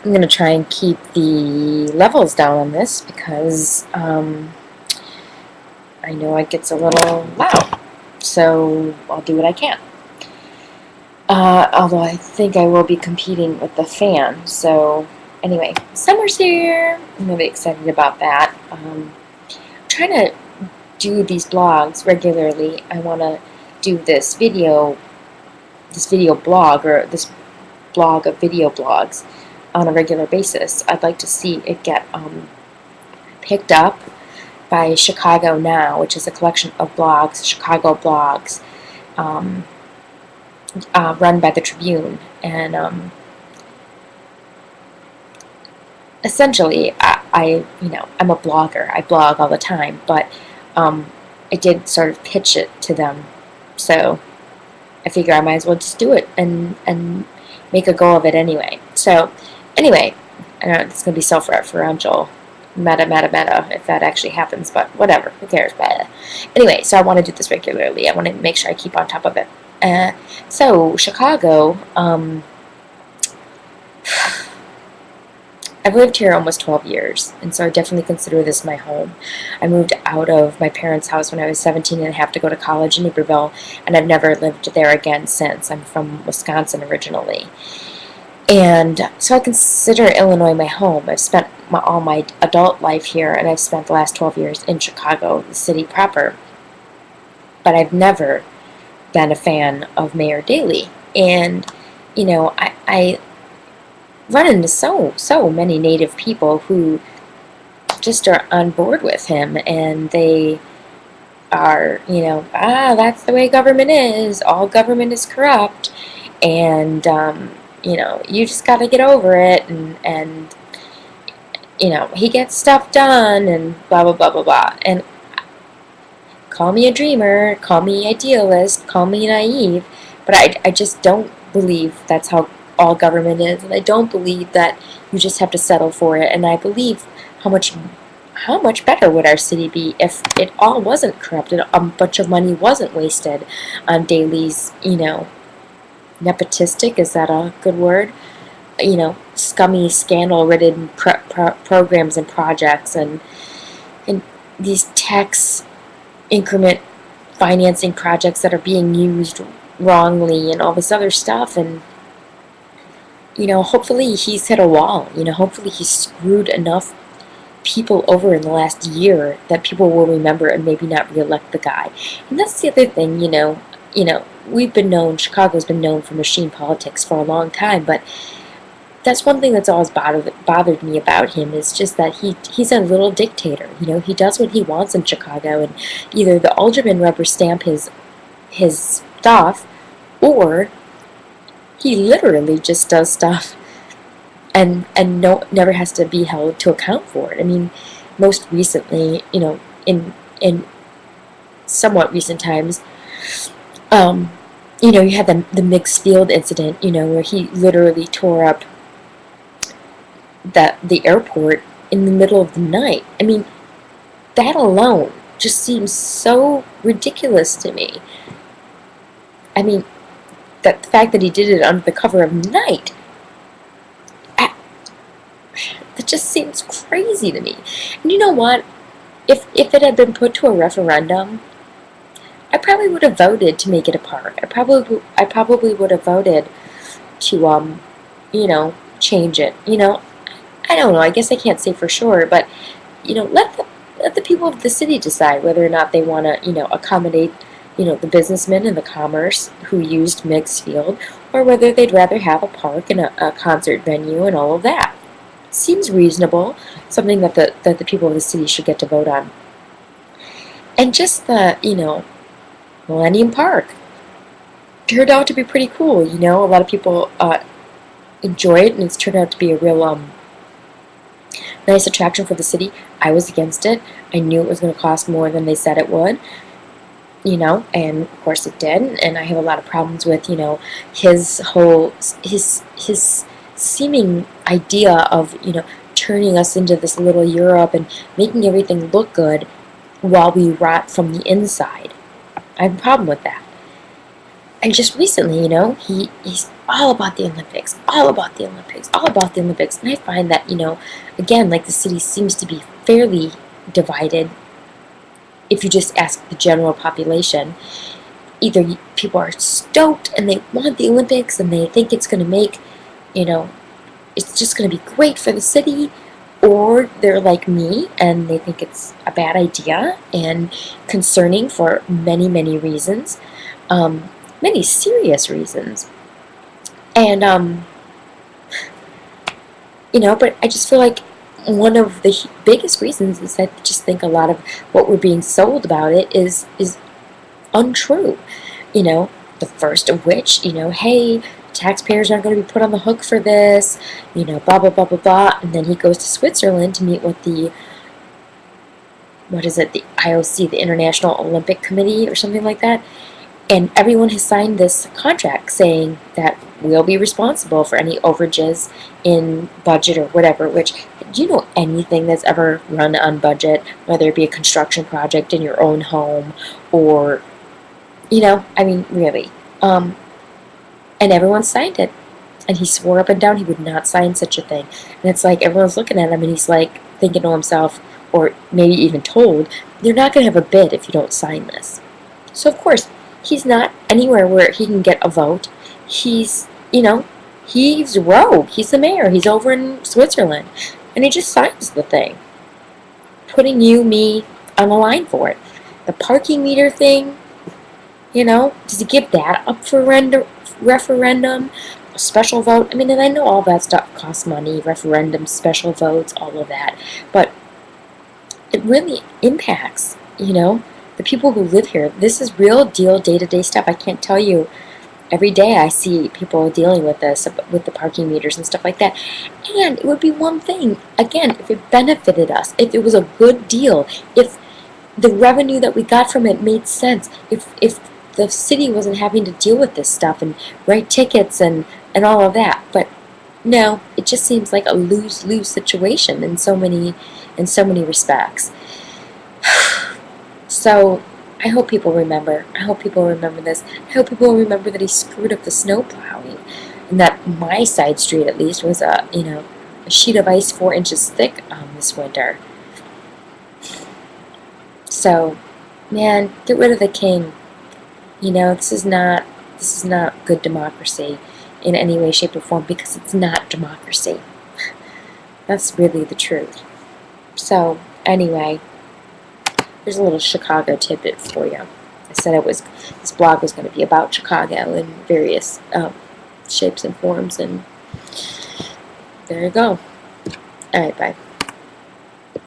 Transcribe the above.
I'm going to try and keep the levels down on this because I know it gets a little loud. So I'll do what I can. Although I think I will be competing with the fan. So anyway, summer's here. I'm really excited about that. I'm trying to do these blogs regularly. I want to do this video blog, or this blog of video blogs on a regular basis. I'd like to see it get picked up by Chicago Now, which is a collection of blogs, Chicago blogs, run by the Tribune. And essentially, I'm a blogger. I blog all the time, but I did sort of pitch it to them. So I figure I might as well just do it and make a go of it anyway. So anyway, I know it's going to be self-referential, meta, if that actually happens, but whatever, who cares? Blah. Anyway, so I want to do this regularly. I want to make sure I keep on top of it. So Chicago, I've lived here almost 12 years, and so I definitely consider this my home. I moved out of my parents' house when I was 17 and a half to go to college in Naperville, and I've never lived there again since. I'm from Wisconsin originally. And so I consider Illinois my home. I've spent all my adult life here, and I've spent the last 12 years in Chicago, the city proper. But I've never been a fan of Mayor Daley. And, I run into so many Native people who just are on board with him, and they are, that's the way government is. All government is corrupt, and you just got to get over it, and he gets stuff done, and blah blah blah blah blah. And call me a dreamer, call me idealist, call me naive, but I just don't believe that's how all government is, and I don't believe that you just have to settle for it. And I believe how much better would our city be if it all wasn't corrupted, a bunch of money wasn't wasted on Daley's, nepotistic, is that a good word? Scummy, scandal-ridden programs and projects, and these tax increment financing projects that are being used wrongly, and all this other stuff. And hopefully he's hit a wall. Hopefully he's screwed enough people over in the last year that people will remember and maybe not reelect the guy. And that's the other thing, Chicago's been known for machine politics for a long time, but that's one thing that's always bothered me about him, is just that he's a little dictator. He does what he wants in Chicago, and either the aldermen rubber stamp his stuff, or he literally just does stuff and never has to be held to account for it. I mean, most recently, in somewhat recent times, you had the mixed field incident, where he literally tore up the airport in the middle of the night. I mean, that alone just seems so ridiculous to me. I mean, the fact that he did it under the cover of night, that just seems crazy to me. And you know what? If it had been put to a referendum, I probably would have voted to make it a park. I probably would have voted to change it. I don't know. I guess I can't say for sure, but let the people of the city decide whether or not they want to accommodate the businessmen and the commerce who used mixed field, or whether they'd rather have a park and a concert venue and all of that. Seems reasonable, something that the people of the city should get to vote on. And just the Millennium Park turned out to be pretty cool. A lot of people enjoy it, and it's turned out to be a real nice attraction for the city. I was against it. I knew it was going to cost more than they said it would. And of course it did. And I have a lot of problems with his seeming idea of turning us into this little Europe and making everything look good while we rot from the inside. I have a problem with that. And just recently, he's all about the Olympics, all about the Olympics, all about the Olympics. And I find that, again, like the city seems to be fairly divided if you just ask the general population. Either people are stoked and they want the Olympics and they think it's going to make, you know, it's just going to be great for the city, or they're like me and they think it's a bad idea and concerning for many, many reasons, many serious reasons. And, but I just feel like one of the biggest reasons is I just think a lot of what we're being sold about it is untrue. The first of which, hey, taxpayers aren't going to be put on the hook for this, blah, blah, blah, blah, blah. And then he goes to Switzerland to meet with the IOC, the International Olympic Committee or something like that. And everyone has signed this contract saying that we'll be responsible for any overages in budget or whatever, which, do you know anything that's ever run on budget, whether it be a construction project in your own home or, really. And everyone signed it. And he swore up and down he would not sign such a thing. And it's like everyone's looking at him and he's like thinking to himself, or maybe even told, you're not going to have a bid if you don't sign this. So of course, he's not anywhere where he can get a vote. He's rogue. He's the mayor. He's over in Switzerland. And he just signs the thing, putting me on the line for it. The parking meter thing, does he give that up for referendum? A special vote? And I know all that stuff costs money, referendums, special votes, all of that. But it really impacts, the people who live here. This is real deal day-to-day stuff. I can't tell you. Every day I see people dealing with this, with the parking meters and stuff like that. And it would be one thing, again, if it benefited us, if it was a good deal, if the revenue that we got from it made sense, if the city wasn't having to deal with this stuff and write tickets and all of that. But no, it just seems like a lose-lose situation in so many respects. So I hope people remember. I hope people remember this. I hope people remember that he screwed up the snow plowing, and that my side street, at least, was a sheet of ice 4 inches thick this winter. So, man, get rid of the king. This is not good democracy in any way, shape, or form, because it's not democracy. That's really the truth. So, anyway, here's a little Chicago tidbit for you. I said this blog was going to be about Chicago in various shapes and forms, and there you go. All right, bye.